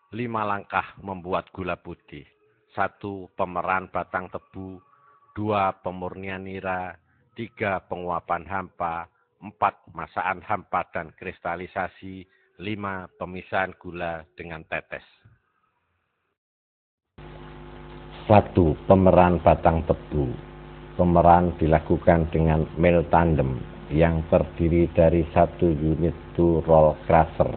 5 langkah membuat gula putih. 1. Pemerahan batang tebu. 2. Pemurnian nira. 3. Penguapan hampa. 4. Masakan hampa dan kristalisasi. 5. Pemisahan gula dengan tetes. 1. Pemerahan batang tebu. Pemerahan dilakukan dengan mill tandem yang terdiri dari 1 unit 2 roll crusher,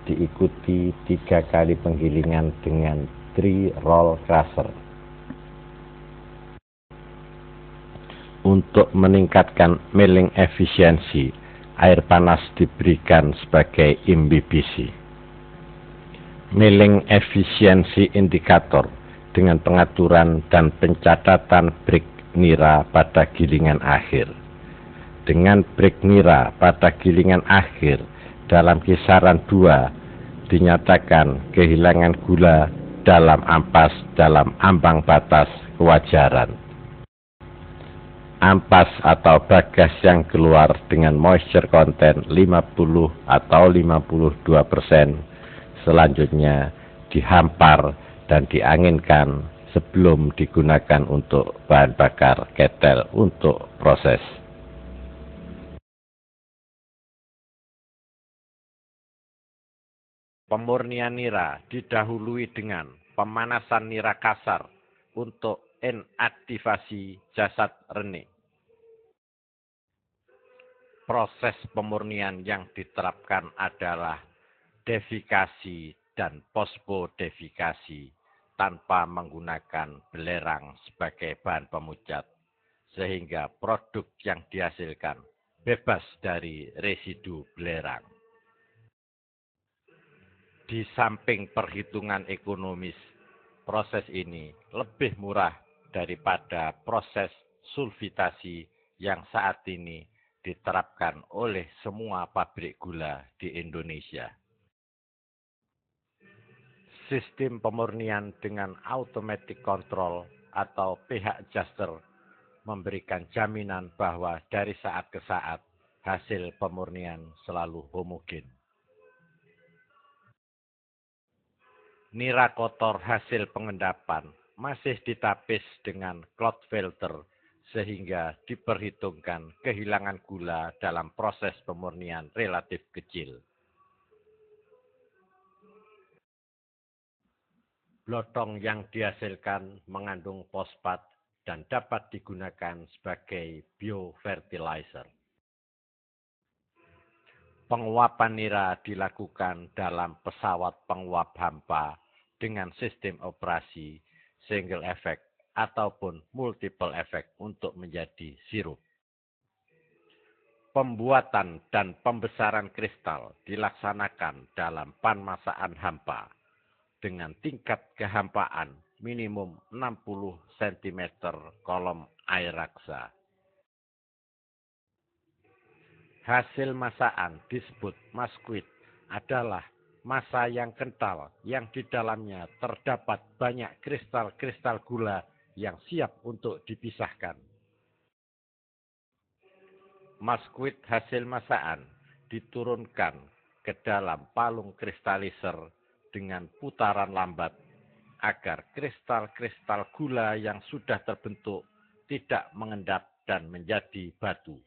diikuti 3 kali penggilingan dengan 3 roll crusher. Untuk meningkatkan milling efisiensi, air panas diberikan sebagai imbibisi. Milling efisiensi indikator dengan pengaturan dan pencatatan break nira pada gilingan akhir. Dengan break nira pada gilingan akhir dalam kisaran 2 dinyatakan kehilangan gula dalam ampas dalam ambang batas kewajaran. Ampas atau bagas yang keluar dengan moisture content 50 atau 52% selanjutnya dihampar dan dianginkan sebelum digunakan untuk bahan bakar ketel untuk proses. Pemurnian nira didahului dengan pemanasan nira kasar untuk inaktivasi jasad rene. Proses pemurnian yang diterapkan adalah defikasi dan pospodefikasi tanpa menggunakan belerang sebagai bahan pemucat, sehingga produk yang dihasilkan bebas dari residu belerang. Di samping perhitungan ekonomis, proses ini lebih murah daripada proses sulfitasi yang saat ini diterapkan oleh semua pabrik gula di Indonesia. Sistem pemurnian dengan automatic control atau pH adjuster memberikan jaminan bahwa dari saat ke saat hasil pemurnian selalu homogen. Nira kotor hasil pengendapan masih ditapis dengan cloth filter sehingga diperhitungkan kehilangan gula dalam proses pemurnian relatif kecil. Blotong yang dihasilkan mengandung fosfat dan dapat digunakan sebagai biofertilizer. Penguapan nira dilakukan dalam pesawat penguap hampa dengan sistem operasi single effect ataupun multiple effect untuk menjadi sirup. Pembuatan dan pembesaran kristal dilaksanakan dalam panmasakan hampa dengan tingkat kehampaan minimum 60 cm kolom air raksa. Hasil masakan disebut masquit adalah massa yang kental yang di dalamnya terdapat banyak kristal-kristal gula yang siap untuk dipisahkan. Masquit hasil masakan diturunkan ke dalam palung kristaliser dengan putaran lambat agar kristal-kristal gula yang sudah terbentuk tidak mengendap dan menjadi batu.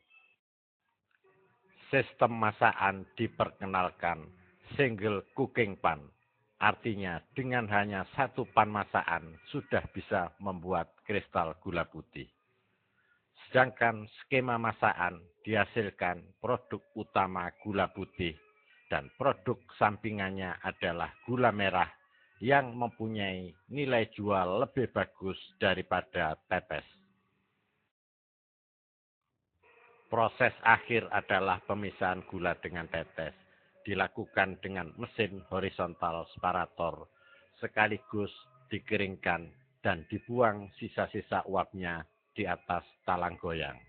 Sistem masakan diperkenalkan single cooking pan, artinya dengan hanya 1 pan masakan sudah bisa membuat kristal gula putih. Sedangkan skema masakan dihasilkan produk utama gula putih dan produk sampingannya adalah gula merah yang mempunyai nilai jual lebih bagus daripada tetes. Proses akhir adalah pemisahan gula dengan tetes, dilakukan dengan mesin horizontal separator, sekaligus dikeringkan dan dibuang sisa-sisa uapnya di atas talang goyang.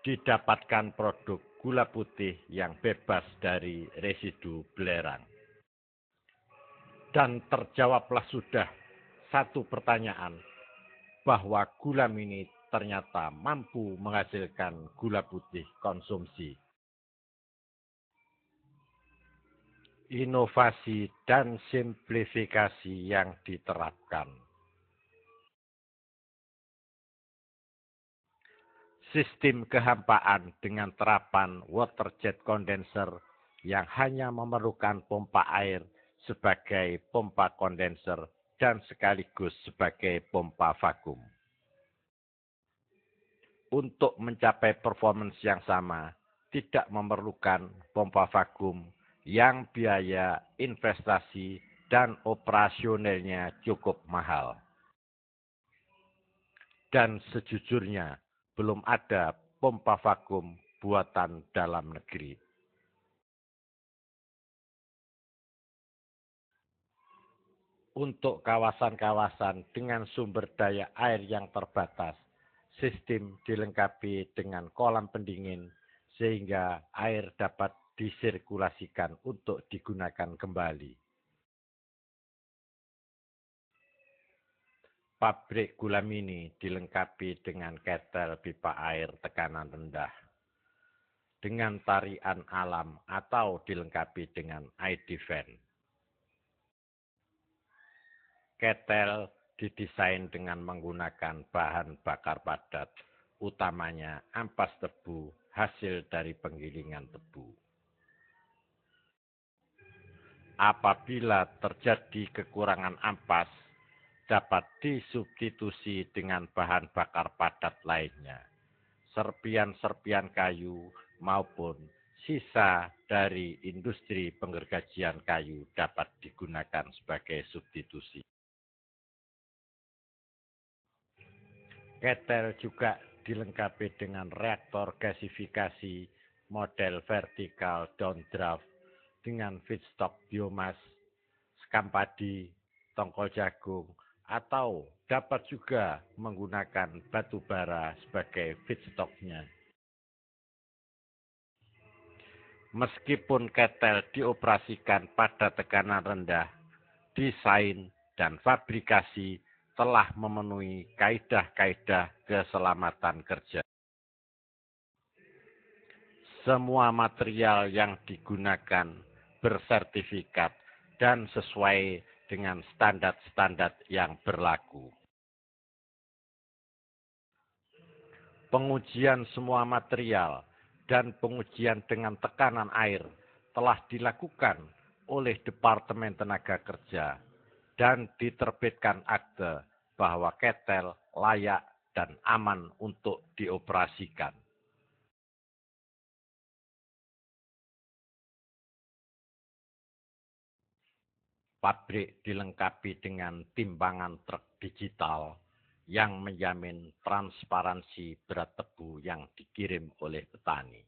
Didapatkan produk gula putih yang bebas dari residu belerang. Dan terjawablah sudah satu pertanyaan, bahwa gula mini ternyata mampu menghasilkan gula putih konsumsi. inovasi dan simplifikasi yang diterapkan. Sistem kehampaan dengan terapan water jet condenser yang hanya memerlukan pompa air sebagai pompa kondenser dan sekaligus sebagai pompa vakum. Untuk mencapai performance yang sama, tidak memerlukan pompa vakum yang biaya investasi dan operasionalnya cukup mahal. Dan sejujurnya, belum ada pompa vakum buatan dalam negeri. Untuk kawasan-kawasan dengan sumber daya air yang terbatas, sistem dilengkapi dengan kolam pendingin sehingga air dapat disirkulasikan untuk digunakan kembali. Pabrik gula mini dilengkapi dengan ketel pipa air tekanan rendah, dengan tarian alam atau dilengkapi dengan ID fan. Ketel didesain dengan menggunakan bahan bakar padat, utamanya ampas tebu hasil dari penggilingan tebu. Apabila terjadi kekurangan ampas, dapat disubstitusi dengan bahan bakar padat lainnya, serpian-serpian kayu maupun sisa dari industri penggergajian kayu dapat digunakan sebagai substitusi. Ketel juga dilengkapi dengan reaktor gasifikasi model vertikal downdraft dengan feedstock biomas, sekam padi, tongkol jagung, atau dapat juga menggunakan batu bara sebagai feedstocknya. Meskipun ketel dioperasikan pada tekanan rendah, desain dan fabrikasi telah memenuhi kaidah-kaidah keselamatan kerja. Semua material yang digunakan bersertifikat dan sesuai dengan standar-standar yang berlaku. Pengujian semua material dan pengujian dengan tekanan air telah dilakukan oleh Departemen Tenaga Kerja dan diterbitkan akte bahwa ketel layak dan aman untuk dioperasikan. Pabrik dilengkapi dengan timbangan truk digital yang menjamin transparansi berat tebu yang dikirim oleh petani.